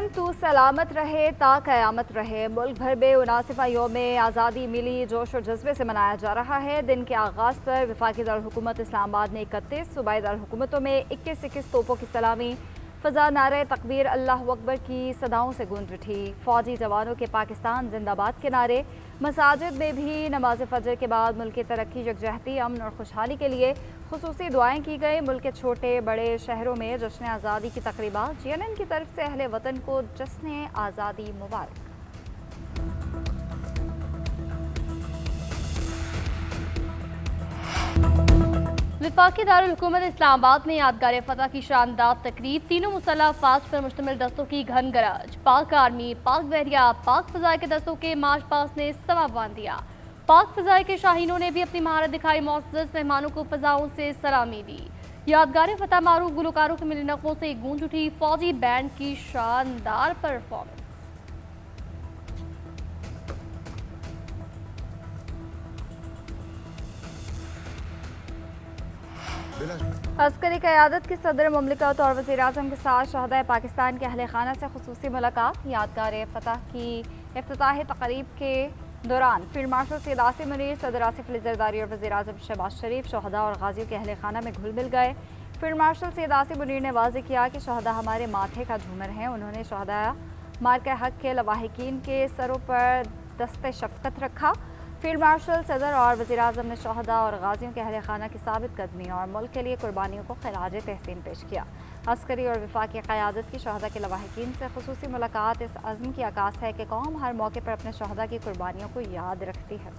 वतन तू सलामत रहे ता क़यामत रहे। मुल्क भर में 79वां यौम आज़ादी मिली जोश और जज्बे से मनाया जा रहा है। दिन के आगाज़ पर वफाकी दारुल-हुकूमत इस्लामाबाद में 31, सूबाई दारुल-हुकूमतों में 21 तोपों की सलामी, फ़ज़ा नारे तकबीर अल्लाहु अकबर की सदाओं से गूंज उठी। फ़ौजी जवानों के पाकिस्तान जिंदाबाद के नारे, मसाजिद में भी नमाज फ़जर के बाद मुल्क की तरक्की, यकजहती, अमन और खुशहाली के लिए खुसूसी दुआएं की गई। मुल्क के छोटे बड़े शहरों में जश्न आज़ादी की तकरीबात। CNN की तरफ से अहले वतन को जश्न आज़ादी मुबारक। वफाकी दारुल-हुकूमत इस्लामाबाद में यादगार फतह की शानदार तकरीब, तीनों मुसल्लह अफ़वाज पर मुश्तमिल दस्तों की घन गरज, पाक आर्मी, पाक बहरिया, पाक फ़ज़ाए के दस्तों के मार्च पास ने समा बांध दिया। पाक फ़ज़ाए के शाहीनों ने भी अपनी महारत दिखाई, मुअज़्ज़ज़ मेहमानों को फ़ज़ाओं से सलामी दी। यादगार फतह मारूफ गुलकारों के मिले नग़मों से गूंज उठी फ़ौजी बैंड की शानदार परफॉर्मेंस। अस्करी क़यादत की सदर मुमलिकत और वज़ीर-ए-आज़म के साथ शहदाए पाकिस्तान के अहले खाना से खुसूसी मुलाकात। यादगार फतह की इफ्तिताही तक़रीब के दौरान फील्ड मार्शल सैयद आसिम मुनीर, सदर आसिफ अली ज़रदारी और वज़ीर-ए-आज़म शहबाज शरीफ शहदा और गाज़ियों के अहले खाना में घुल मिल गए। फील्ड मार्शल सैयद आसिम मुनीर ने वाज़ेह किया कि शहदा हमारे माथे का झूमर हैं। उन्होंने शहदा मार्का हक के लवाहिकीन के सरों पर दस्ते शफ़क़त रखा। फील्ड मार्शल सदर और वज़ीर-ए-आज़म ने शहदा और गाज़ियों के अहले खाना की साबित कदमी और मुल्क के लिए कुर्बानियों को खिराज तहसीन पेश किया। अस्करी और वफाकी क़यादत की शहदा के लवाहिकीन से खुसूसी मुलाकात इस अज़्म की अक्कास है कि कौम हर मौके पर अपने शहदा की कुर्बानियों को याद रखती है।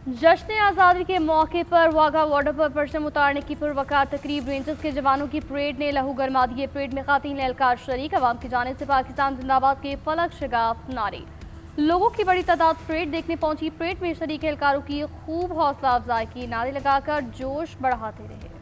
जश्न आज़ादी के मौके पर वाघा बॉर्डर पर परचम उतारने की पुरवकार तकरीब, रेंजर्स के जवानों की परेड ने लहू गरमा दिए। परेड में खातीन एहलकार शरीक, अवाम की जानिब से पाकिस्तान जिंदाबाद के फलक शगाफ नारे। लोगों की बड़ी तादाद परेड देखने पहुंची। परेड में शरीक एहलकारों की खूब हौसला अफजाई की, नारे लगाकर जोश बढ़ाते रहे।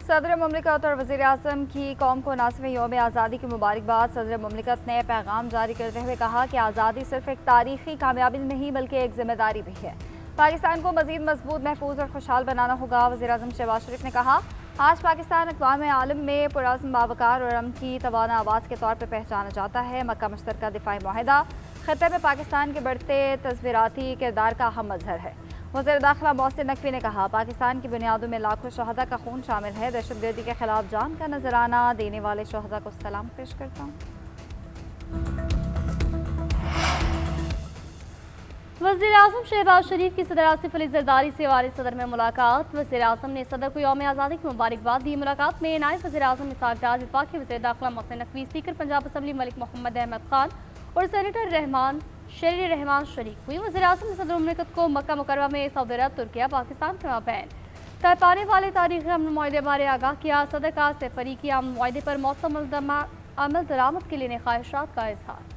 सदर मुमलिकत और वज़ीर-ए-आज़म की कौम को 79वें यौम आज़ादी की मुबारकबाद। सदर मुमलिकत ने पैगाम जारी करते हुए कहा कि आज़ादी सिर्फ एक तारीखी कामयाबी नहीं बल्कि एक जिम्मेदारी भी है। पाकिस्तान को मज़ीद मजबूत, महफूज और खुशहाल बनाना होगा। वज़ीर-ए-आज़म शहबाज शरीफ ने कहा, आज पाकिस्तान अक़वाम आलम में पुरअज़्म, बावकार और अमन की तवाना आवाज़ के तौर पर पहचाना जाता है। मक्का मुश्तरका दिफ़ाई मुआहिदा ख़त्ते में पाकिस्तान के बढ़ते तस्वीराती किरदार का अहम मज़हर है। वज़ीर दाखिला मोहसिन नकवी ने कहा, पाकिस्तान की बुनियादों में लाखों शहदा का खून शामिल है। दहशतगर्दी के खिलाफ जान का नजराना देने वाले शहदा को सलाम पेश करता हूँ। वज़ीर-ए-आज़म शहबाज शरीफ की सदर आसिफ अली ज़रदारी से वारिस सदर में मुलाकात। वज़ीर-ए-आज़म ने सदर को यौम आज़ादी की मुबारकबाद दी। मुलाकात में नायब वज़ीर-ए-आज़म इसहाक़ डार, वफाकी वज़ीर दाखिला मोहसिन नकवी, स्पीकर पंजाब असम्बली मलिक मोहम्मद अहमद खान और सेनेटर शेर रहमान शरीक हुई। वज़ीर-ए-आज़म ने सदर मुमलिकत को मक्का मुकर्रमा में सऊदी अरब, तुर्किया, पाकिस्तान के माबैन तय पाने वाले तारीख़ी अमन मुआहदे बारे आगाह किया। सदर का सफरीकी अमन मुआहदे पर मौसम अमल दरामद के लिए ख्वाहिशात का इज़हार।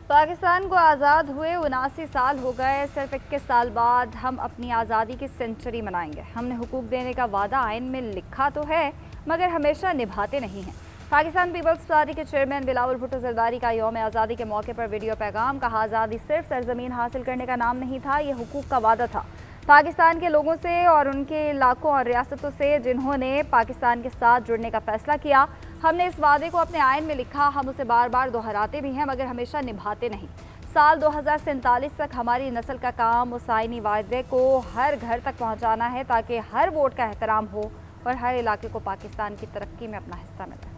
पाकिस्तान को आज़ाद हुए 79 साल हो गए। सिर्फ 21 साल बाद हम अपनी आज़ादी की सेंचुरी मनाएंगे। हमने हुकूक देने का वादा आइन में लिखा तो है, मगर हमेशा निभाते नहीं हैं। पाकिस्तान पीपल्स पार्टी के चेयरमैन बिलावल भुट्टो ज़रदारी का यौम आज़ादी के मौके पर वीडियो पैगाम। कहा, आज़ादी सिर्फ सरजमीन हासिल करने का नाम नहीं था, ये हुकूक का वादा था। पाकिस्तान के लोगों से और उनके इलाकों और रियासतों से जिन्होंने पाकिस्तान के साथ जुड़ने का फैसला किया। हमने इस वादे को अपने आइन में लिखा। हम उसे बार बार दोहराते भी हैं, मगर हमेशा निभाते नहीं। साल 2047 तक हमारी नस्ल का काम उस आइनी वादे को हर घर तक पहुंचाना है, ताकि हर वोट का एहतराम हो और हर इलाके को पाकिस्तान की तरक्की में अपना हिस्सा मिले।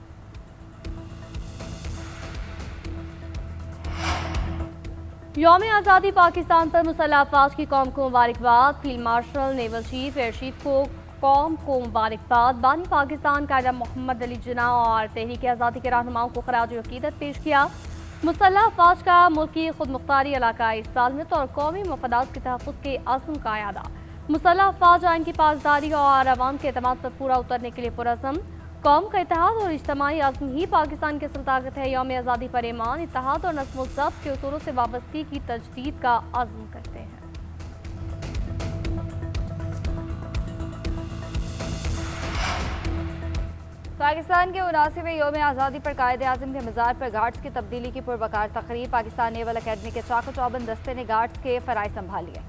यौम आज़ादी पाकिस्तान पर मुसल्लह अफ़वाज की कौम को मुबारकबाद। Field marshal, naval chief, air chief को कौम को मुबारकबाद। बानी पाकिस्तान कायदा मोहम्मद अली जिन्ना और तहरीक आज़ादी के रहनुमाओं को खराज अक़ीदत पेश किया। मुसल्लह अफ़वाज का मुल्की खुद मुख्तारी, इलाकाई सालमियत और कौमी मफादात के तहफ़्फ़ुज़ के अज़्म का अदा। मुसल्लह अफ़वाज आइन की पासदारी और अवाम के एतमाद पर पूरा उतरने के लिए पुरअज़्म। قوم کا اتحاد اور اجتماعی عزم ہی پاکستان کی اصل طاقت ہے۔ یوم آزادی پر ایمان، اتحاد اور نظم و ضبط کے اصولوں سے وابستگی کی تجدید کا عزم کرتے ہیں۔ پاکستان کے 79ویں یوم آزادی پر قائد اعظم کے مزار پر گارڈز کی تبدیلی کی پروقار تقریب۔ پاکستان نیول اکیڈمی کے چاق و چوبند دستے نے گارڈز کے فرائض سنبھال لیے۔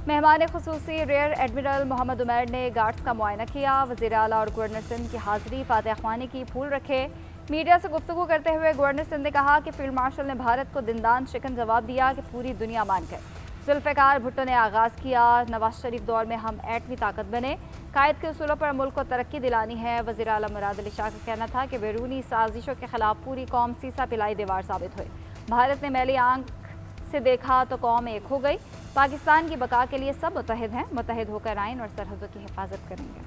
مہمان خصوصی ریئر ایڈمرل محمد عمیر نے گارڈز کا معائنہ کیا۔ وزیر اعلیٰ اور گورنر سندھ کی حاضری، فاتح خوانی کی، پھول رکھے۔ میڈیا سے گفتگو کرتے ہوئے گورنر سندھ نے کہا کہ فیلڈ مارشل نے بھارت کو دندان شکن جواب دیا کہ پوری دنیا مان گئے۔ ذوالفقار بھٹو نے آغاز کیا، نواز شریف دور میں ہم ایٹمی طاقت بنے، قائد کے اصولوں پر ملک کو ترقی دلانی ہے۔ وزیر اعلیٰ مراد علی شاہ کا کہنا تھا کہ بیرونی سازشوں کے خلاف پوری قوم سیسا پلائی دیوار ثابت ہوئی۔ بھارت نے میلی آنکھ سے دیکھا تو قوم ایک ہو گئی۔ پاکستان کی بقا کے لیے سب متحد ہیں، متحد ہو کر آئین اور سرحدوں کی حفاظت کریں گے۔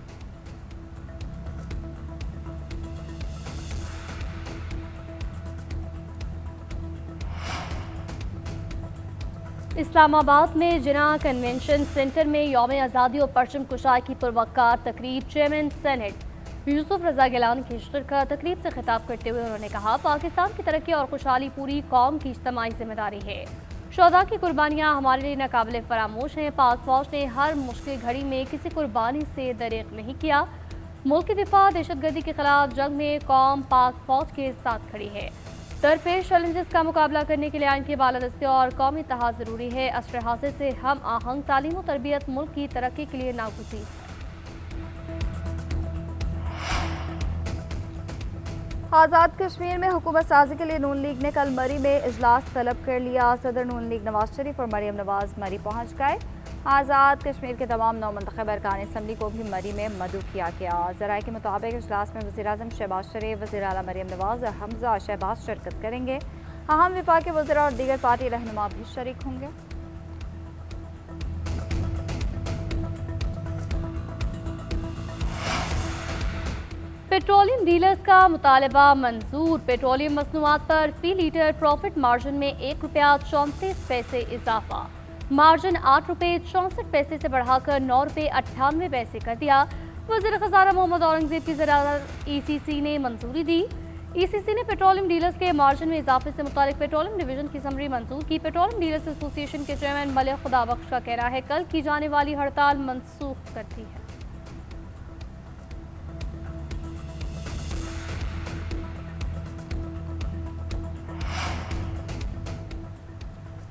اسلام آباد میں جناح کنونشن سینٹر میں یوم آزادی اور پرچم کشائی کی پروقار تقریب۔ چیئرمین سینٹ یوسف رضا گیلانی کی شرکت۔ تقریب سے خطاب کرتے ہوئے انہوں نے کہا، پاکستان کی ترقی اور خوشحالی پوری قوم کی اجتماعی ذمہ داری ہے۔ شہداء کی قربانیاں ہمارے لیے ناقابل فراموش ہیں۔ پاک فوج نے ہر مشکل گھڑی میں کسی قربانی سے دریغ نہیں کیا۔ ملک کی دفاع، دہشت گردی کے خلاف جنگ میں قوم پاک فوج کے ساتھ کھڑی ہے۔ درپیش چیلنجز کا مقابلہ کرنے کے لیے آئین کی بالادستی اور قومی اتحاد ضروری ہے۔ عصر حاضر سے ہم آہنگ تعلیم و تربیت ملک کی ترقی کے لیے ناگزیر ہے۔ آزاد کشمیر میں حکومت سازی کے لیے نون لیگ نے کل مری میں اجلاس طلب کر لیا۔ صدر نون لیگ نواز شریف اور مریم نواز مری پہنچ گئے۔ آزاد کشمیر کے تمام نو منتخب ارکان اسمبلی کو بھی مری میں مدعو کیا گیا۔ ذرائع کے مطابق اجلاس میں وزیر اعظم شہباز شریف، وزیر اعلیٰ مریم نواز اور حمزہ شہباز شرکت کریں گے۔ اہم وفاقی وزراء اور دیگر پارٹی رہنما بھی شریک ہوں گے۔ پیٹرولیم ڈیلرز کا مطالبہ منظور۔ پیٹرولیم مصنوعات پر فی لیٹر پروفٹ مارجن میں ₹1.34 اضافہ۔ مارجن ₹8.64 سے بڑھا کر ₹9.98 کر دیا۔ وزیر خزانہ محمد اورنگزیب کی صدارت ای سی سی نے منظوری دی۔ ای سی سی نے پیٹرولیم ڈیلرز کے مارجن میں اضافے سے متعلق پیٹرولیم ڈویژن کی سمری منظور کی۔ پیٹرولیم ڈیلرز ایسوسی ایشن کے چیئرمین ملک خدابخش کا کہنا ہے، کل کی جانے والی ہڑتال منسوخ کر دی ہے۔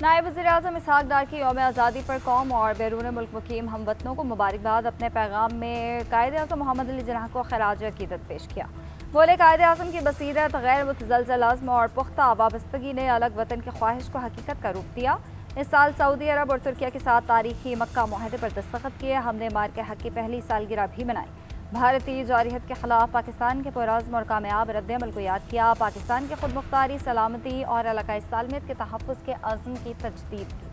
نائب وزیر اعظم اسحاق ڈار کی یوم آزادی پر قوم اور بیرون ملک مقیم ہم وطنوں کو مبارکباد۔ اپنے پیغام میں قائد اعظم محمد علی جناح کو خراج عقیدت پیش کیا۔ بولے، قائد اعظم کی بصیرت، غیر متزلزل عزم اور پختہ وابستگی نے الگ وطن کی خواہش کو حقیقت کا روپ دیا۔ اس سال سعودی عرب اور ترکیہ کے ساتھ تاریخی مکہ معاہدے پر دستخط کیے۔ ہم نے مار کے حق کی پہلی سالگرہ بھی منائی۔ بھارتی جارحیت کے خلاف پاکستان کے پرعزم اور کامیاب رد عمل کو یاد کیا۔ پاکستان کی خود مختاری، سلامتی اور علاقائی سالمیت کے تحفظ کے عزم کی تجدید کی۔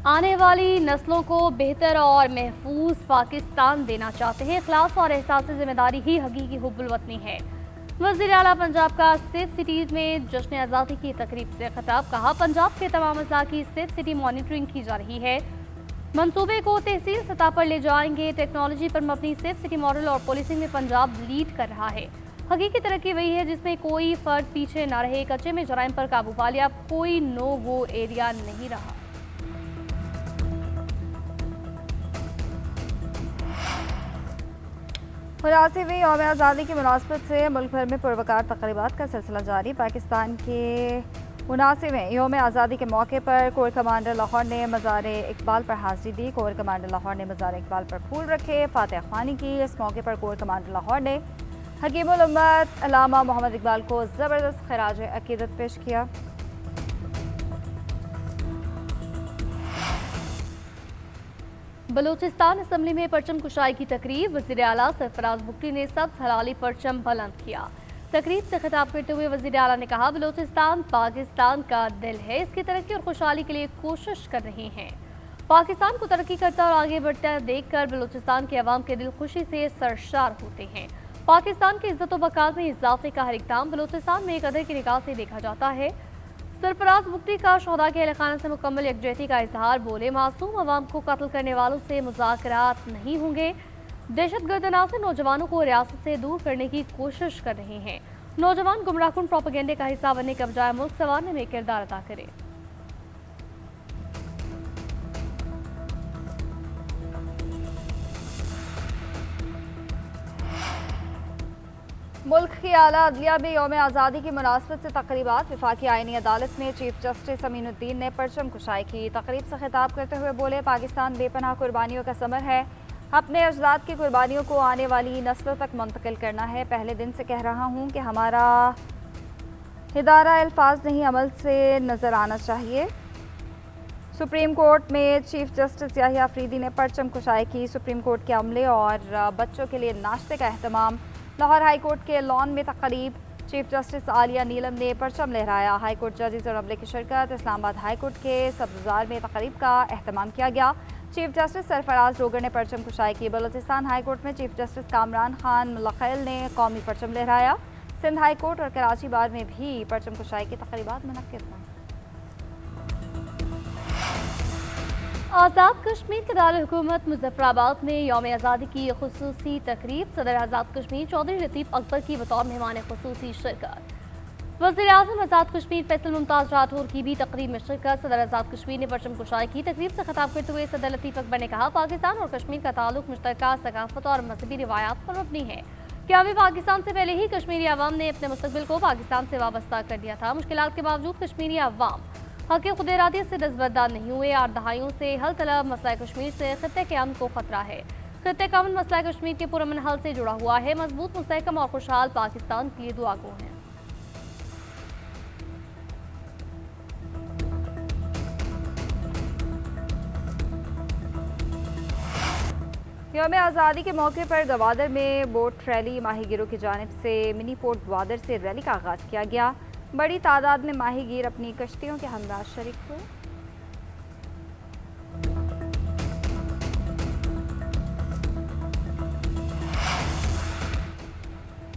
آنے والی نسلوں کو بہتر اور محفوظ پاکستان دینا چاہتے ہیں۔ اخلاص اور احساس ذمہ داری ہی حقیقی حب الوطنی ہے۔ وزیر اعلیٰ پنجاب کا سیف سٹیز میں جشن آزادی کی تقریب سے خطاب۔ کہا، پنجاب کے تمام اضلاع کی سیف سٹی مانیٹرنگ کی جا رہی ہے۔ منصوبے کو تحصیل سطح پر لے جائیں گے۔ ٹیکنالوجی پر مبنی سیف سٹی ماڈل اور پولیسنگ میں پنجاب لیڈ کر رہا ہے۔ حقیقی ترقی وہی ہے جس میں کوئی فرد پیچھے نہ رہے۔ کچے میں جرائم پر قابو پا لیا، کوئی نو گو ایریا نہیں رہا۔ اناسویں یوم آزادی کی مناسبت سے ملک بھر میں پروقار تقریبات کا سلسلہ جاری۔ پاکستان کے 79ویں یوم آزادی کے موقع پر کور کمانڈر لاہور نے مزار اقبال پر حاضری دی۔ کور کمانڈر لاہور نے مزار اقبال پر پھول رکھے، فاتح خوانی کی۔ اس موقع پر کور کمانڈر لاہور نے حکیم الامت علامہ محمد اقبال کو زبردست خراج عقیدت پیش کیا۔ بلوچستان اسمبلی میں پرچم کشائی کی تقریب۔ وزیر اعلیٰ سرفراز بگٹی نے سبز ہلالی پرچم بلند کیا۔ تقریب سے خطاب کرتے ہوئے وزیر اعلیٰ نے کہا، بلوچستان پاکستان کا دل ہے، اس کی ترقی اور خوشحالی کے لیے کوشش کر رہے ہیں۔ پاکستان کو ترقی کرتا اور آگے بڑھتا دیکھ کر بلوچستان کے عوام کے دل خوشی سے سرشار ہوتے ہیں۔ پاکستان کی عزت و بقا میں اضافے کا ہر اقدام بلوچستان میں ایک ادھر کی نگاہ سے دیکھا جاتا ہے۔ सरफराज मुफ्ती का शोहदा के अहले खाना से मुकम्मल यकजहती का इजहार, बोले मासूम अवाम को कत्ल करने वालों से मुज़ाकरात नहीं होंगे। दहशतगर्द अनासर नौजवानों को रियासत से दूर करने की कोशिश कर रहे हैं। नौजवान गुमराहकुन प्रोपेगेंडे का हिस्सा बनने के बजाय मुल्क संवारने में किरदार अदा करें। मुल्क की आला अदलिया में यौम आज़ादी की मुनासबत से तकरीबात। वफाकी आईनी अदालत में चीफ जस्टिस अमीनुद्दीन ने परचम कुशाई की। तकरीब से खिताब करते हुए बोले, पाकिस्तान बेपनाह कुर्बानियों का समर है। अपने अजदाद की कुर्बानियों को आने वाली नस्लों तक मुंतकिल करना है। पहले दिन से कह रहा हूँ कि हमारा इदारा अल्फाज नहीं अमल से नज़र आना चाहिए। सुप्रीम कोर्ट में चीफ जस्टिस याहिया अफरीदी ने परचम कुशाई की। सुप्रीम कोर्ट के अमले और बच्चों के लिए नाश्ते का अहतमाम। लाहौर हाई कोर्ट के लॉन में तकरीब। चीफ जस्टिस आलिया नीलम ने परचम लहराया। हाई कोर्ट जजेस और अमले की शिरकत। इस्लामाबाद हाई कोर्ट के सब्ज़ार में तकरीब का अहतमाम किया गया। चीफ जस्टिस सरफराज रोगर ने परचम कुशाई की। बलोचिस्तान हाई कोर्ट में चीफ जस्टिस कामरान खान मुलखैल ने कौमी परचम लहराया। सिंध हाई कोर्ट और कराची बार में भी परचम कुशाई की तकरीबात मुनक्किद हुई। आज़ाद कश्मीर के दारुल हुकूमत मुजफ्फराबाद में यौम आज़ादी की खुसूसी तकरीब। सदर आज़ाद कश्मीर चौधरी लतीफ़ अकबर की बतौर मेहमान खुसूसी शिरकत। वज़ीर आज़म आज़ाद कश्मीर फैसल मुमताज़ राठौर की भी तकरीब में शिरकत। सदर आज़ाद कश्मीर ने परचम कुशाई की। तकरीब से खिताब करते हुए सदर लतीफ़ अकबर ने कहा, पाकिस्तान और कश्मीर का ताल्लुक मुश्तरका सकाफत और मजहबी रिवायात पर मबनी है। क्या भी पाकिस्तान से पहले ही कश्मीरी अवाम ने अपने मुस्तकबिल को पाकिस्तान से वाबस्ता कर दिया था। मुश्किलात के बावजूद कश्मीरी अवाम हक़ खुद इरादियत से दस्तबरदार नहीं हुए। 8 दहाइयों से हल तलब मसला कश्मीर से खित्ते के अमन को खतरा है। खित्ते का अमन मसला कश्मीर के पुरअमन हल से जुड़ा हुआ है। मजबूत, मुस्तहकम और खुशहाल पाकिस्तान के लिए दुआ गो हैं। यौम आज़ादी के मौके पर गवादर में बोट रैली। माहीगीरों की जानिब से मिनी पोर्ट ग्वादर से रैली का आगाज़ किया गया। बड़ी तादाद में माहीगीर अपनी कश्तियों के हमरा शरीक हुए।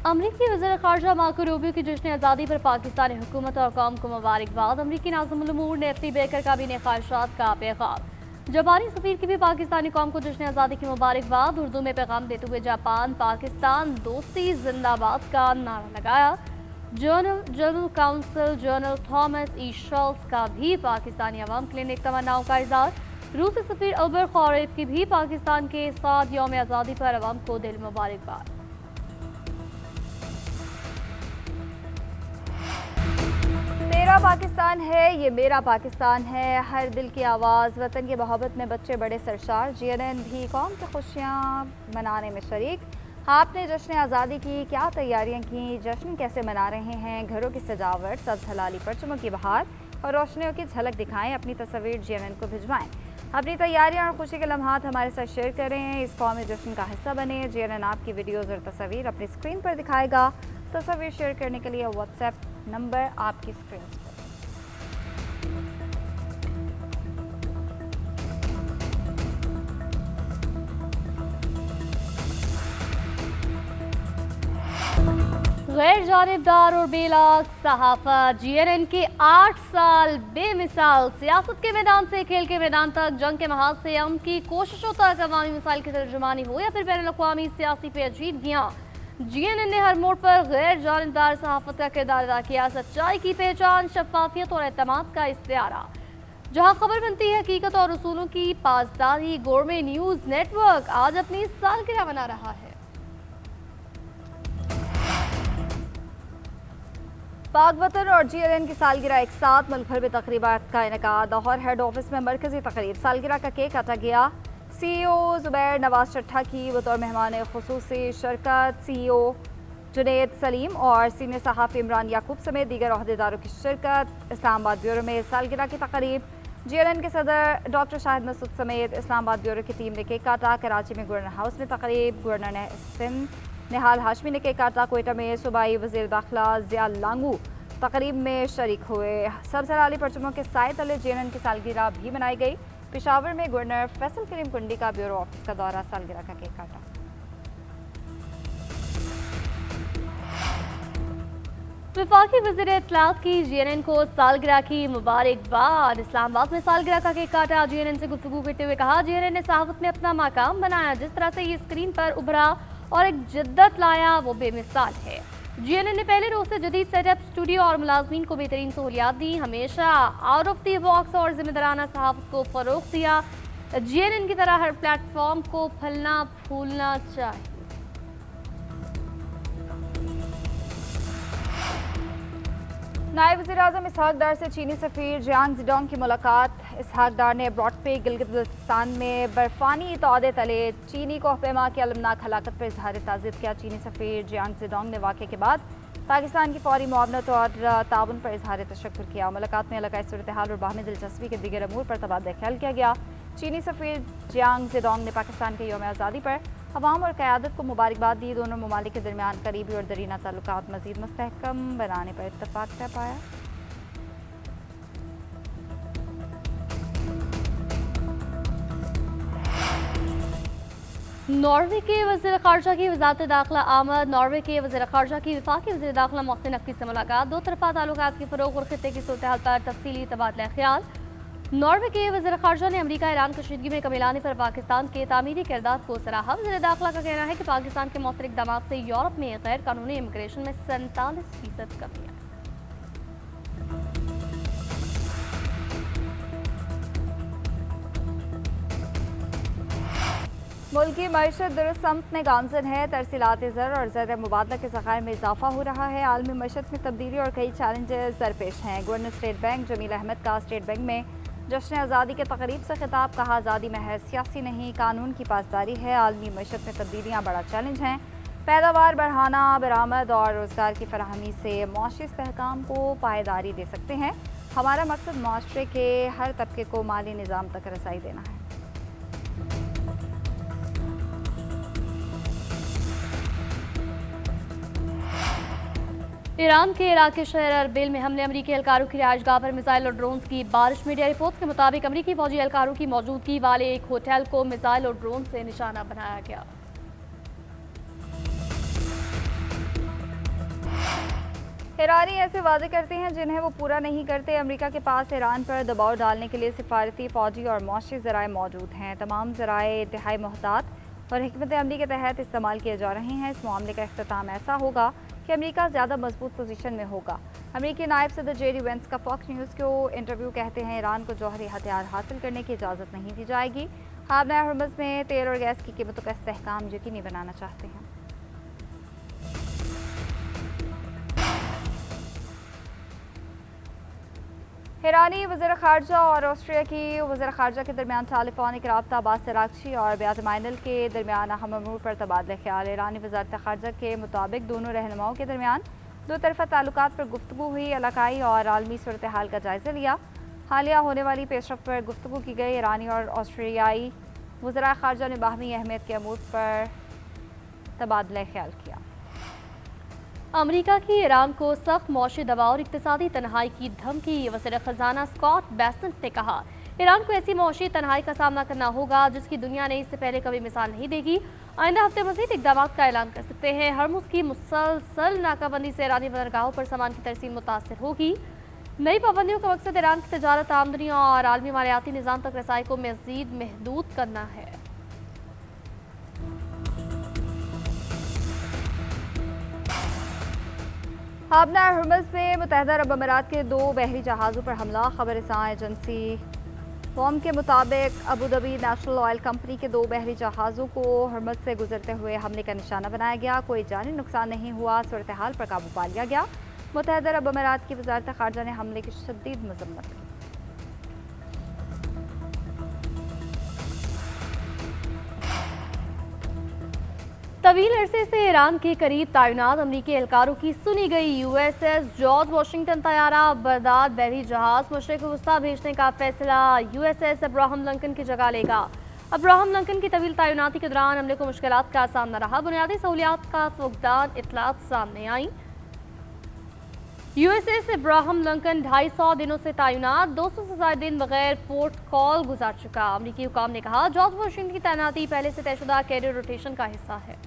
अमरीकी वज़ीर ख़ारजा मार्को रूबियो की जश्न आज़ादी पर पाकिस्तानी हुकूमत और कौम को मुबारकबाद। अमरीकी नाज़िम उल उमूर नेफ्ती बेकर का भी ख्वाहिशात का पैगाम। जापानी सफ़ीर की भी पाकिस्तानी कौम को जश्न आज़ादी की मुबारकबाद। उर्दू में पैगाम देते हुए जापान पाकिस्तान दोस्ती जिंदाबाद का नारा लगाया। जनरल काउंसिल जनरल थॉमस ई शल्स का भी पाकिस्तानी अवाम के लिए नेक तमन्नाओं का इज़हार। रूसी सफ़ीर अल्बर खौरेफ की भी पाकिस्तान के साथ यौम आज़ादी पर अवाम को दिल मुबारकबाद। तेरा पाकिस्तान है, ये मेरा पाकिस्तान है। हर दिल की आवाज़, वतन की मोहब्बत में बच्चे बड़े सरशार। GNN भी कौम की खुशियाँ मनाने में शरीक। आपने जश्न आज़ादी की क्या तैयारियां की, जश्न कैसे मना रहे हैं। घरों की सजावट, सब्ज़ हलाली, परचमों की बहार और रोशनियों की झलक दिखाएं। अपनी तस्वीर GNN को भिजवाएं। अपनी तैयारियां और खुशी के लम्हात हमारे साथ शेयर करें। इस कौमी जश्न का हिस्सा बने। GNN आपकी वीडियोज़ और तस्वीर अपनी स्क्रीन पर दिखाएगा। तस्वीर शेयर करने के लिए व्हाट्सएप नंबर आपकी स्क्रीन पर। गैर जानिबदार और बेलाग सहाफ़त। GNN के 8 साल बेमिसाल सियासत के मैदान से खेल के मैदान तक, जंग के महाज से अमन की कोशिशों तक अवामी मसाइल की तर्जुमानी हो या फिर बैनुल अक़वामी सियासी पेचीदगियाँ, GNN ने हर मोड़ पर गैर जानिबदार सहाफ़त का किरदार अदा किया। सच्चाई की पहचान, शफ़ाफ़ियत और एतमाद का इस्तिआरा। जहाँ खबर बनती है हकीकत और उसूलों की पासदारी। गोरमे न्यूज़ नेटवर्क आज अपनी सालगिरह मना रहा है। पाक वतन और GNN की सालगिरह एक साथ, मुल्क भर में तकरीबात का इनेकाद। लाहौर हेड ऑफिस में मरकजी तकरीब, सालगिरह का केक काटा गया। CEO ज़ुबैर नवाज चट्ठा की बतौर मेहमान खुसूसी शिरकत। CEO जुनैद सलीम और सीनियर सहाफ़ी इमरान याकूब समेत दीगर अहदेदारों की शिरकत। इस्लामाबाद ब्यूरो में सालगिरह की तकरीब। GNN के सदर डॉक्टर शाहिद मसूद समेत इस्लामाबाद ब्यूरो की टीम ने केक काटा। कराची में गवर्नर हाउस में तकरीब। गवर्नर ने सिंध निहाल हाशमी ने केक काटा। कोयटा में सूबाई वज़ीर दाखिला ज़िया लांगू तकरीब में शरीक हुए। सब्ज़ हलाली परचमों के साए तले GNN की सालगिरह भी मनाई गई। पेशावर में गवर्नर फैसल करीम कुंडी का ब्यूरो ऑफिस का दौरा, सालगिरह का केक काटा। वफाकी वज़ीर इत्तलात की GNN को सालगिरह की मुबारकबाद। इस्लामाबाद में सालगिरह का केक काटा। GNN से गुफ्तगू करते हुए कहा, GNN ने सहाफ़त में अपना मकाम बनाया। जिस तरह से ये स्क्रीन पर उभरा और एक जिद्दत लाया वो बेमिसाल है। GNN ने पहले रोज से जदीद सेटअप, स्टूडियो और मुलाजमीन को बेहतरीन सहूलियात दी। हमेशा आउट ऑफ द बॉक्स और जिम्मेदाराना सहाफ़त को फ़रोग़ दिया। GNN की तरह हर प्लेटफॉर्म को फलना फूलना चाहिए। नायब वज़ीर-ए-आज़म इसहाक डार से चीनी सफ़ीर जियांग ज़ेडोंग की मुलाकात। इसहाक डार ने अब्रॉड पे गिलगित बल्तिस्तान में बर्फानी तौदे तले चीनी कोहपेमा की अलमनाक हलाकत पर इजहार ताज़ियत किया। चीनी सफ़ीर जियांग ज़ेडोंग ने वाक़े के बाद पाकिस्तान की फौरी मुआवनत और ताउन पर इजहार तशक्कुर किया। मुलाकात में इलाकाई सूरत हाल और बाहमी दिलचस्पी के दीगर अमूर पर तबादला ख्याल किया गया। चीनी सफ़ीर जियांग ज़ेडोंग ने पाकिस्तान के यौम आज़ादी पर अवाम और क़यादत को मुबारकबाद दी। दोनों ममालिक के दरमियान करीबी और दरीना ताल्लुकात मज़ीद मुस्तहकम बनाने पर इत्तफ़ाक़ तय पाया। नॉर्वे के वज़ीर ख़ारजा की वज़ारत दाखिला आमद। नॉर्वे के वज़ीर ख़ारजा की वफ़ाकी वज़ीर दाखिला मोहसिन नक़वी से मुलाकात। दो तरफ़ा ताल्लुकात के फ़रोग़ और ख़ित्ते की सूरत हाल पर तफ़सीली तबादला ख्याल। नॉर्वे के वज़ीर ख़ारजा ने अमरीका ईरान कशीदगी में कमी लाने पर पाकिस्तान के तामीरी किरदार को सराहा। वज़ीर दाखिला का कहना है कि पाकिस्तान के मौसर इक़दाम से यूरोप में गैर कानूनी इमिग्रेशन में 47% कमी आई। मुल्क की मईशत दुरुस्त समत में गामजन है। तरसीलात ज़र और ज़र मुबादला के ज़खायर में इजाफा हो रहा है। आलमी मईशत में तब्दीली और कई चैलेंजेस दरपेश हैं। Governor state bank Jamil Ahmed का स्टेट बैंक में जश्न आज़ादी के तकरीब से खिताब। कहा, आज़ादी महज सियासी नहीं, कानून की पासदारी है। आलमी मईशत में तब्दीलियाँ बड़ा चैलेंज हैं। पैदावार बढ़ाना, बरामद और रोज़गार की फराहमी से मुआशी इस्तेहकाम को पायदारी दे सकते हैं। हमारा मकसद मुआशरे के हर तबके को माली निज़ाम तक रसाई देना है। ईरान के इराक के शहर अरबिल में हमले। अमरीकी एहलकारों की रिहाइशगाह पर मिसाइल और ड्रोन्स की बारिश। मीडिया रिपोर्ट्स के मुताबिक अमरीकी फौजी एहलकारों की मौजूदगी वाले एक होटल को मिसाइल और ड्रोन से निशाना बनाया गया। ईरानी ऐसे वादे करते हैं जिन्हें वो पूरा नहीं करते। अमेरिका के पास ईरान पर दबाव डालने के लिए सिफारती, फौजी और मुआशी ज़राए मौजूद हैं। तमाम ज़राए इंतहाई मोहतात और हिकमत अमली के तहत इस्तेमाल किए जा रहे हैं। इस मामले का अख्ताम ऐसा होगा कि अमेरिका ज़्यादा मजबूत पोजीशन में होगा। अमेरिकी नायब सदर जेडी वेंस का फॉक्स न्यूज़ को इंटरव्यू कहते हैं, ईरान को जौहरी हथियार हासिल करने की इजाज़त नहीं दी जाएगी। हाबना हरमज़ में तेल और गैस की कीमतों का इस्तेहकाम यकीनी बनाना चाहते हैं। ईरानी वज़ीर ख़ारजा और ऑस्ट्रिया की वज़ीर ख़ारजा के दरमियान टेलीफोनिक रब्ता अब्बास अराग़ची और बियाज़ माइनल के दरमियान अहम अमूर पर तबादला ख्याल। ईरानी वज़ारत ख़ारजा के मुताबिक दोनों रहनुमाओं के दरमियान दो तरफ़ा ताल्लुकात पर गुफ्तगू हुई। इलाकाई और आलमी सूरत हाल का जायज़ा लिया। हालिया होने वाली पेशरफ़ पर गुफ्तगू की गई। ईरानी और ऑस्ट्रियाई वज़राए ख़ारजा ने बाहमी अहमियत के अमूर पर तबादला ख्याल किया। अमेरिका की ईरान को सख्त मौशी दबाव और इक्तिसादी तनहाई की धमकी। वज़ीर ख़जाना स्कॉट बेसेंट ने कहा, ईरान को ऐसी मौशी तनहाई का सामना करना होगा जिसकी दुनिया ने इससे पहले कभी मिसाल नहीं देगी। आइंदा हफ्ते मज़ीद इक़दाम का ऐलान कर सकते हैं। हरमुज़ की मुसलसल नाकाबंदी से ईरानी बंदरगाहों पर सामान की तरसील मुतासर होगी। नई पाबंदियों का मकसद ईरान की तजारत, आमदनी और आलमी मालियाती निज़ाम तक रसाई को मज़ीद महदूद करना है। हाबना हरमज़ में मुत्तहिदा अरब अमीरात के दो बहरी जहाज़ों पर हमला। खबर-ए-सां एजेंसी वॉम के मुताबिक Abu Dhabi national oil company के दो बहरी जहाज़ों को हरमज़ से गुजरते हुए हमले का निशाना बनाया गया। कोई जानी नुकसान नहीं हुआ। सूरत हाल पर काबू पा लिया गया। मुत्तहिदा अरब अमीरात की वज़ारत ख़ारजा ने हमले की शदीद मज़म्मत की। तवील अरसे से ईरान के करीब तैनात अमरीकी एहलकारों की सुनी गई USS जॉर्ज वाशिंगटन तैयारा बगदाद बहरी जहाज मशरिक़ वस्ता भेजने का फैसला USS अब्राहम लिंकन की जगह लेगा। अब्राहम लिंकन की तवील तैनाती के दौरान हमले को मुश्किलात का सामना रहा। बुनियादी सहूलियात का फुकदान इतलात सामने आई। USS अब्राहम लिंकन 250 दिनों से तैनात 200 से ज़्यादा दिन बगैर पोर्ट कॉल गुजार चुका। अमरीकी हुकाम ने कहा, जॉर्ज वाशिंगटन की तैनाती पहले से तयशुदा कैरियर रोटेशन का हिस्सा है।